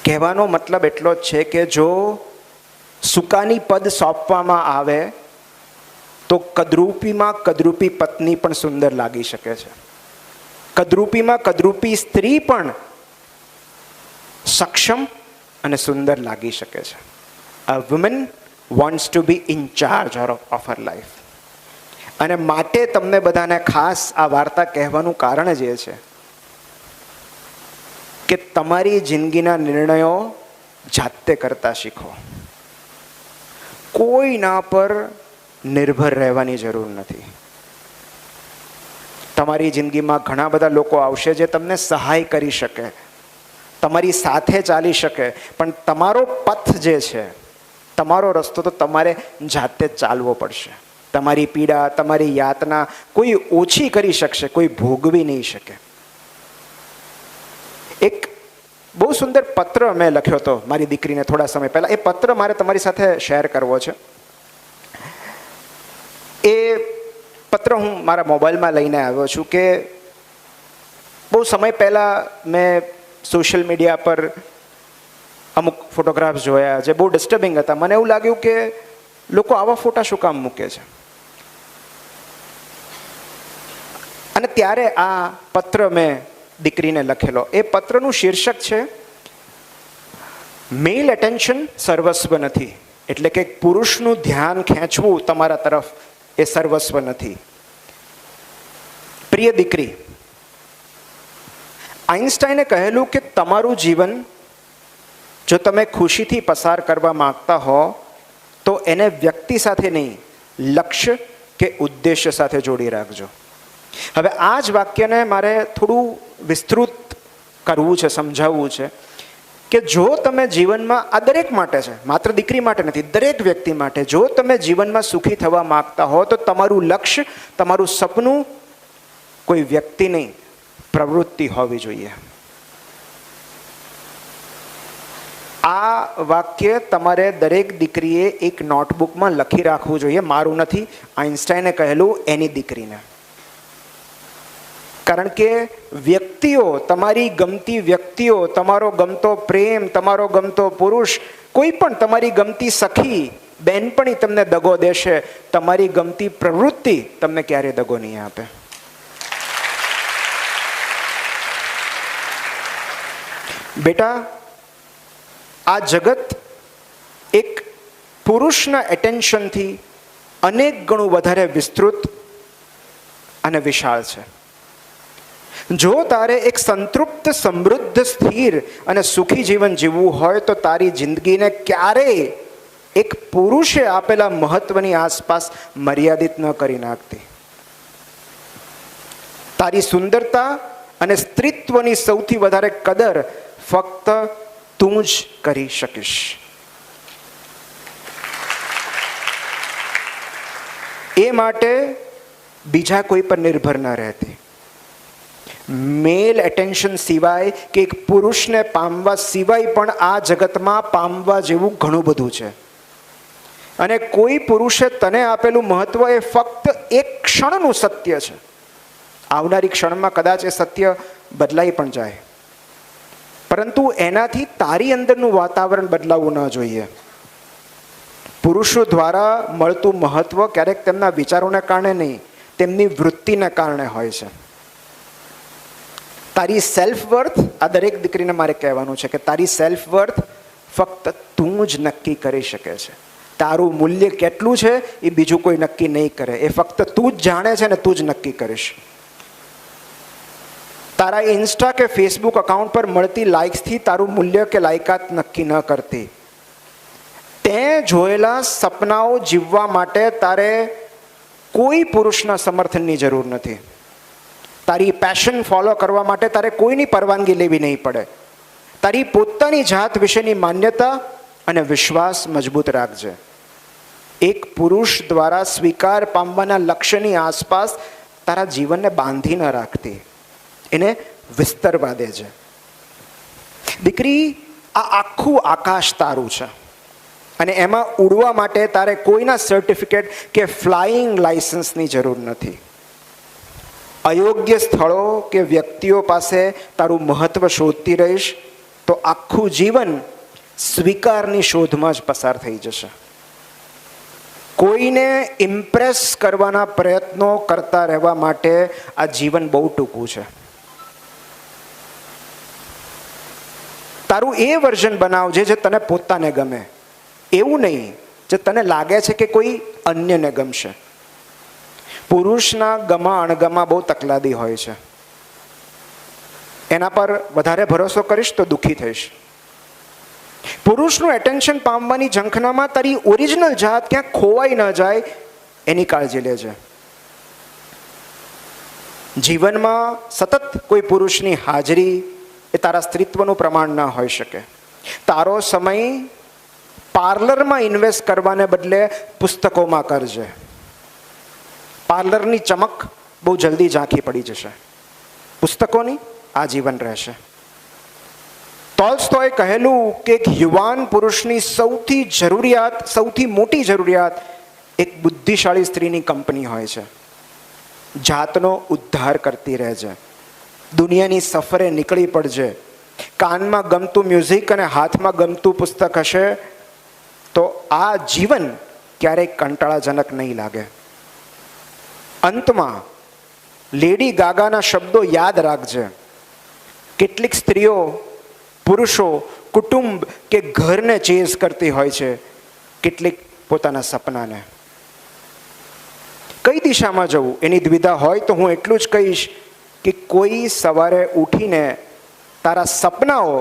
કહેવાનો મતલબ એટલો જ છે કે જો સુકાની પદ સોંપવામાં આવે તો કદરૂપીમાં કદરૂપી પત્ની પણ સુંદર લાગી શકે છે. કદરૂપીમાં કદરૂપી સ્ત્રી પણ સક્ષમ અને સુંદર લાગી શકે છે. અ woman wants to B in charge of her life. અને માટે તમને બધાને ખાસ આ વાર્તા કહેવાનું કારણ જ એ છે કે તમારી જિંદગીના નિર્ણયો જાતે કરતા શીખો. કોઈના પર નિર્ભર રહેવાની જરૂર નથી. તમારી જિંદગીમાં ઘણા બધા લોકો આવશે જે તમને સહાય કરી શકે, તમારી સાથે ચાલી શકે, પણ તમારો પથ જે છે, તમારો રસ્તો તો તમારે જાતે જ ચાલવો પડશે. તમારી પીડા, તમારી યાતના કોઈ ઓછી કરી શકશે, કોઈ ભોગવી નહીં શકે. એક બહુ સુંદર પત્ર મેં લખ્યો હતો મારી દીકરીને થોડા સમય પહેલાં. એ પત્ર મારે તમારી સાથે શેર કરવો છે. એ પત્ર હું મારા મોબાઈલમાં લઈને આવ્યો છું કે બહુ સમય પહેલાં મેં સોશિયલ મીડિયા પર અમુક ફોટોગ્રાફ્સ જોયા જે બહુ ડિસ્ટર્બિંગ હતા. મને એવું લાગ્યું કે લોકો આવા ફોટા શું કામ મૂકે છે. અને ત્યારે આ પત્ર મેં દીકરીને લખેલો. એ પત્રનું શીર્ષક છે મેલ એટેન્શન સર્વસ્વ નથી. એટલે કે પુરુષનું ધ્યાન ખેંચવું તમારા તરફ એ સર્વસ્વ નથી. પ્રિય દીકરી, આઇન્સ્ટાઈને કહેલું કે તમારું જીવન જો તમે ખુશીથી પસાર કરવા માંગતા હો તો એને વ્યક્તિ સાથે નહીં, લક્ષ્ય કે ઉદ્દેશ્ય સાથે જોડી રાખજો. હવે આ જ વાક્યને મારે થોડું વિસ્તૃત કરવું છે, સમજાવવું છે કે જો તમે જીવનમાં, આ દરેક માટે છે, માત્ર દીકરી માટે નથી, દરેક વ્યક્તિ માટે, જો તમે જીવનમાં સુખી થવા માંગતા હો તો તમારું લક્ષ્ય, તમારું સપનું કોઈ વ્યક્તિ નહીં, પ્રવૃત્તિ હોવી જોઈએ. આ વાક્ય તમારે દરેક દીકરીએ એક નોટબુકમાં લખી રાખવું જોઈએ. મારું નથી, આઇન્સ્ટાઈને કહેલું એની દીકરીને. કારણ કે વ્યક્તિઓ, તમારી ગમતી વ્યક્તિઓ, તમારો ગમતો પ્રેમ, તમારો ગમતો પુરુષ, કોઈ પણ તમારી ગમતી સખી, બહેનપણી તમને દગો દેશે, તમારી ગમતી પ્રવૃત્તિ તમને ક્યારે દગો નહીં આપે. બેટા, આ જગત એક પુરુષના એટેન્શનથી અનેક ગણું વધારે વિસ્તૃત અને વિશાળ છે. જો તારે એક સંતૃપ્ત, સમૃદ્ધ, સ્થિર અને સુખી જીવન જીવવું હોય તો તારી જિંદગીને ક્યારેય એક પુરુષે આપેલા મહત્વની આસપાસ મર્યાદિત ન કરી નાખતી. તારી સુંદરતા અને સ્ત્રીત્વની સૌથી વધારે કદર ફક્ત તું જ કરી શકીશ. એ માટે બીજા કોઈ પર નિર્ભર ન રહેતી. મેલ એટેન્શન સિવાય કે એક પુરુષને પામવા સિવાય પણ આ જગતમાં પામવા જેવું ઘણું બધું છે. અને કોઈ પુરુષે તને આપેલું મહત્વ એ ફક્ત એક ક્ષણનું સત્ય છે. આવનારી ક્ષણમાં કદાચ એ સત્ય બદલાઈ પણ જાય, પરંતુ એનાથી તારી અંદરનું વાતાવરણ બદલાવવું ન જોઈએ. પુરુષો દ્વારા મળતું મહત્વ ક્યારેક તેમના વિચારોને કારણે નહીં, તેમની વૃત્તિને કારણે હોય છે. તારી સેલ્ફ વર્થ, આ દરેક દીકરીને મારે કહેવાનું છે કે તારી સેલ્ફ વર્થ ફક્ત તું જ નક્કી કરી શકે છે. તારું મૂલ્ય કેટલું છે એ બીજું કોઈ નક્કી નહીં કરે. એ ફક્ત તું જ જાણે છે ને તું જ નક્કી કરીશ. તારા ઇન્સ્ટા કે ફેસબુક અકાઉન્ટ પર મળતી લાઇક્સથી તારું મૂલ્ય કે લાયકાત નક્કી ન કરતી. તે જોયેલા સપનાઓ જીવવા માટે તારે કોઈ પુરુષના સમર્થનની જરૂર નથી. તારી પેશન ફોલો કરવા માટે તારે કોઈની પરવાનગી લેવી નહીં પડે. તારી પોતાની જાત વિશેની માન્યતા અને વિશ્વાસ મજબૂત રાખજે. એક પુરુષ દ્વારા સ્વીકાર પામવાના લક્ષ્યની આસપાસ તારા જીવનને બાંધી ન રાખતી, એને વિસ્તરવા દેજે. દીકરી, આ આખું આકાશ તારું છે અને એમાં ઉડવા માટે તારે કોઈના સર્ટિફિકેટ કે ફ્લાઇંગ લાયસન્સની જરૂર નથી. અયોગ્ય સ્થળો કે વ્યક્તિઓ પાસે તારું મહત્વ શોધતી રહીશ તો આખું જીવન સ્વીકારની શોધમાં જ પસાર થઈ જશે. કોઈને ઇમ્પ્રેસ કરવાના પ્રયત્નો કરતા રહેવા માટે આ જીવન બહુ ટૂંકું છે. તારું એ વર્ઝન બનાવજે જે તને પોતાને ગમે, એવું નહીં જે તને લાગે છે કે કોઈ અન્યને ગમશે. પુરુષના ગમા અણગમા બહુ તકલાદી હોય છે. એના પર વધારે ભરોસો કરીશ તો દુઃખી થઈશ. પુરુષનું એટેન્શન પામવાની ઝંખનામાં તારી ઓરિજિનલ જાત ક્યાંક ખોવાઈ ન જાય એની કાળજી લેજે. જીવનમાં સતત કોઈ પુરુષની હાજરી એ તારા સ્ત્રીત્વનું પ્રમાણ ના હોઈ શકે. તારો સમય પાર્લરમાં ઇન્વેસ્ટ કરવાને બદલે પુસ્તકોમાં કરજે. પાર્લરની ચમક બહુ જલ્દી ઝાંખી પડી જશે, પુસ્તકોની આજીવન રહેશે. ટોલ્સ્ટોયે કહેલું કે એક યુવાન પુરુષની સૌથી મોટી જરૂરિયાત એક બુદ્ધિશાળી સ્ત્રીની કંપની હોય છે. જાતનો ઉદ્ધાર કરતી રહેજે, દુનિયાની સફરે નીકળી પડજે. કાનમાં ગમતું મ્યુઝિક અને હાથમાં ગમતું પુસ્તક હશે તો આ જીવન ક્યારેય કંટાળાજનક નહીં લાગે. અંતમાં લેડી ગાગાના શબ્દો યાદ રાખજે. કેટલીક સ્ત્રીઓ પુરુષો કુટુંબ કે ઘરને ચેઝ કરતી હોય છે, કેટલીક પોતાના સપનાને. કઈ દિશામાં જવું એની દ્વિધા હોય તો હું એટલું જ કહીશ કે કોઈ સવારે ઉઠીને તારા સપનાઓ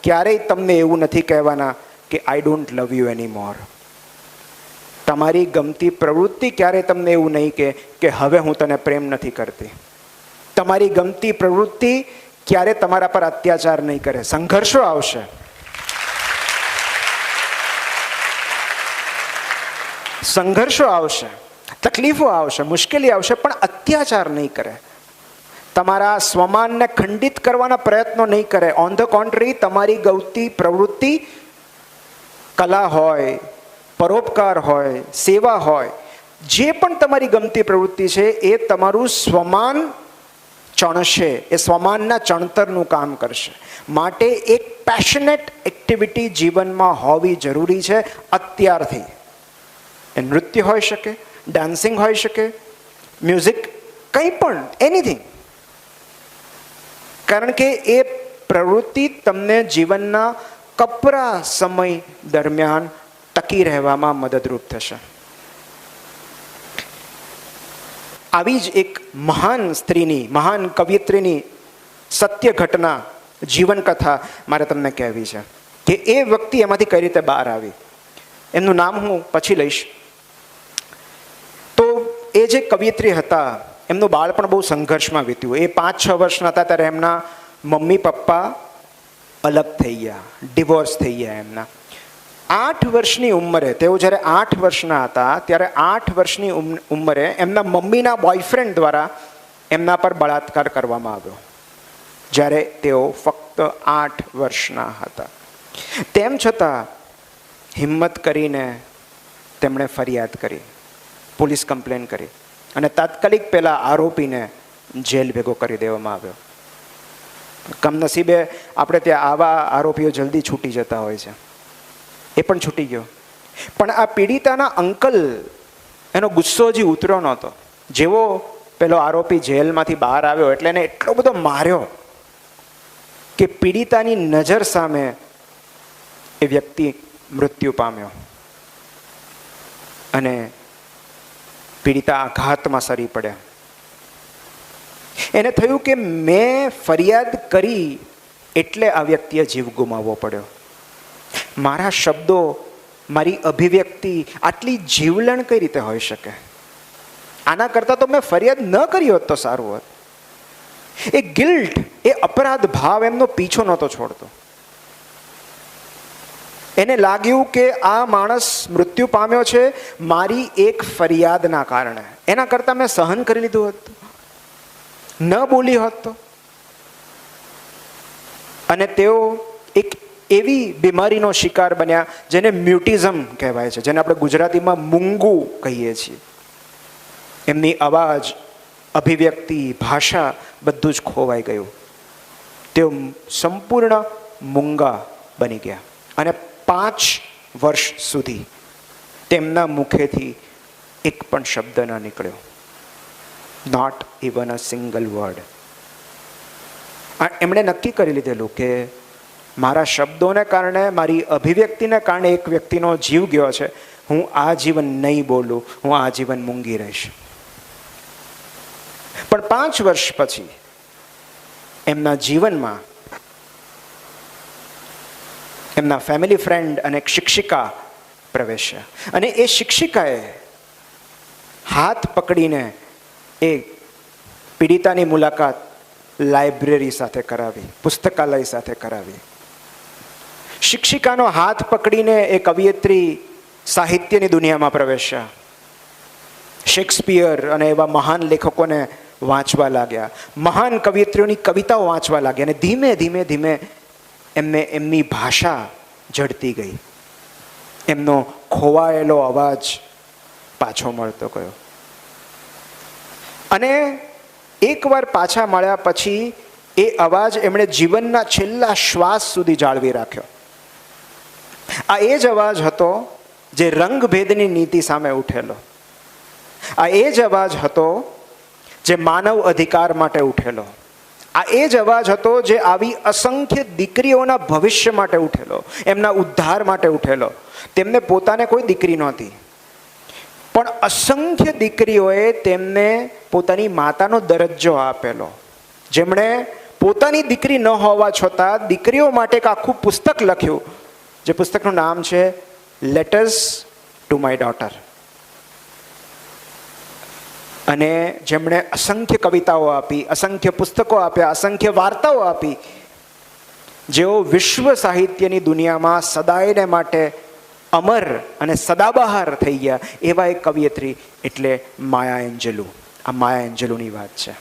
ક્યારેય તમને એવું નથી કહેવાના કે આઈ ડોન્ટ લવ યુ એની મોર. તમારી ગમતી પ્રવૃત્તિ ક્યારેય તમને એવું નહીં કે હવે હું તને પ્રેમ નથી કરતી. તમારી ગમતી પ્રવૃત્તિ ક્યારે તમારા પર અત્યાચાર નહીં કરે. સંઘર્ષો આવશે, તકલીફો આવશે, મુશ્કેલી આવશે, પણ અત્યાચાર નહીં કરે. તમારા સ્વમાનને ખંડિત કરવાના પ્રયત્નો નહીં કરે. ઓન ધ કોન્ટ્રી, તમારી ગમતી પ્રવૃત્તિ કલા હોય, પરોપકાર હોય, સેવા હોય, જે પણ તમારી ગમતી પ્રવૃત્તિ છે એ તમારું સ્વમાન ચણશે, એ સ્વમાનના ચણતરનું કામ કરશે. માટે એક પેશનેટ એક્ટિવિટી જીવનમાં હોવી જરૂરી છે અત્યારથી. એ નૃત્ય હોઈ શકે, ડાન્સિંગ હોઈ શકે, મ્યુઝિક, કંઈ પણ, એનીથિંગ. કારણ કે એ પ્રવૃત્તિ તમને જીવનના કપરા સમય દરમિયાન ટકી રહેવામાં મદદરૂપ થશે. આવી જ એક મહાન સ્ત્રીની, મહાન કવિયત્રીની સત્ય ઘટના, જીવન કથા મારે તમને કહેવી છે કે એ વ્યક્તિ એમાંથી કઈ રીતે બહાર આવી. એમનું નામ હું પછી લઈશ. તો એ જે કવિયત્રી હતા એમનું બાળપણ બહુ સંઘર્ષમાં વીત્યું. એ 5-6 વર્ષના હતા ત્યારે એમના મમ્મી પપ્પા અલગ થઈ ગયા, ડિવોર્સ થઈ ગયા એમના. 8 વર્ષની ઉંમરે, તેઓ જ્યારે 8 વર્ષના હતા ત્યારે 8 વર્ષની ઉંમરે એમના મમ્મીના બોયફ્રેન્ડ દ્વારા એમના પર બળાત્કાર કરવામાં આવ્યો, જ્યારે તેઓ ફક્ત 8 વર્ષના હતા. તેમ છતાં હિંમત કરીને તેમણે ફરિયાદ કરી, પોલીસ કમ્પ્લેન કરી અને તાત્કાલિક પેલા આરોપીને જેલ ભેગો કરી દેવામાં આવ્યો. કમનસીબે આપણે ત્યાં આવા આરોપીઓ જલ્દી છૂટી જતા હોય છે. એ પણ છૂટી ગયો. પણ આ પીડિતાના અંકલ, એનો ગુસ્સો હજી ઉતર્યો નહોતો. જેવો પેલો આરોપી જેલમાંથી બહાર આવ્યો એટલે એને એટલો બધો માર્યો કે પીડિતાની નજર સામે એ વ્યક્તિ મૃત્યુ પામ્યો અને પીડિતા આઘાતમાં સરી પડ્યા. એને થયું કે મેં ફરિયાદ કરી એટલે આ વ્યક્તિએ જીવ ગુમાવવો પડ્યો. મારા શબ્દો, મારી અભિવ્યક્તિ આટલી જીવલેણ કઈ રીતે હોઈ શકે? આના કરતાં તો મેં ફરિયાદ ન કરી હોત તો સારું હોત. એ ગિલ્ટ, એ અપરાધ ભાવ એમનો પીછો નહોતો છોડતો. એને લાગ્યું કે આ માણસ મૃત્યુ પામ્યો છે મારી એક ફરિયાદના કારણે. એના કરતાં મેં સહન કરી લીધું હોત, ન બોલી હોત તો. અને તેઓ એક એવી બીમારીનો શિકાર બન્યા જેને મ્યુટિઝમ કહેવાય છે, જેને આપણે ગુજરાતીમાં મૂંગું કહીએ છીએ. એમની અવાજ, અભિવ્યક્તિ, ભાષા બધું જ ખોવાઈ ગયું. તેઓ સંપૂર્ણ મૂંગા બની ગયા અને 5 વર્ષ સુધી તેમના મુખેથી એક પણ શબ્દ ન નીકળ્યો. Not even a single word. એમણે નક્કી કરી લીધેલું કે મારા શબ્દોને કારણે, મારી અભિવ્યક્તિને કારણે એક વ્યક્તિનો જીવ ગયો છે, હું આ જીવન નહીં બોલું, હું આ જીવન મૂંગી રહીશ. પણ 5 વર્ષ પછી એમના જીવનમાં એમના ફેમિલી ફ્રેન્ડ અને એક શિક્ષિકા પ્રવેશ્યા અને એ શિક્ષિકાએ હાથ પકડીને એ પીડિતાની મુલાકાત લાઇબ્રેરી સાથે કરાવી, પુસ્તકાલય સાથે કરાવી. શિક્ષિકાનો હાથ પકડીને એ કવિયત્રી સાહિત્યની દુનિયામાં પ્રવેશ્યા. શેક્સપિયર અને એવા મહાન લેખકોને વાંચવા લાગ્યા, મહાન કવિયત્રીઓની કવિતાઓ વાંચવા લાગ્યા અને ધીમે ધીમે ધીમે એમને એમની ભાષા જડતી ગઈ. એમનો ખોવાયેલો અવાજ પાછો મળતો ગયો અને એકવાર પાછા મળ્યા પછી એ અવાજ એમણે જીવનના છેલ્લા શ્વાસ સુધી જાળવી રાખ્યો. આ એ જ અવાજ હતો જે રંગભેદની નીતિ સામે ઉઠેલો. આ એ જ અવાજ હતો જે માનવ અધિકાર માટે ઉઠેલો. આ એ જ અવાજ હતો જે આવી અસંખ્ય દીકરીઓના ભવિષ્ય માટે ઉઠેલો, એમના ઉદ્ધાર માટે ઉઠેલો. તેમને પોતાને કોઈ દીકરી નહોતી, પણ અસંખ્ય દીકરીઓએ તેમને પોતાની માતાનો દરજ્જો આપેલો, જેમણે પોતાની દીકરી ન હોવા છતાં દીકરીઓ માટે એક આખું પુસ્તક લખ્યું, જે પુસ્તકનું નામ છે લેટર્સ ટુ માય ડોટર. અને જેમણે અસંખ્ય કવિતાઓ આપી, અસંખ્ય પુસ્તકો આપ્યા, અસંખ્ય વાર્તાઓ આપી, જેઓ વિશ્વ સાહિત્યની દુનિયામાં સદાયને માટે અમર અને સદાબહાર થઈ ગયા, એવા એક કવિયત્રી એટલે માયા એન્જેલુ. આ માયા એન્જેલુની વાત છે.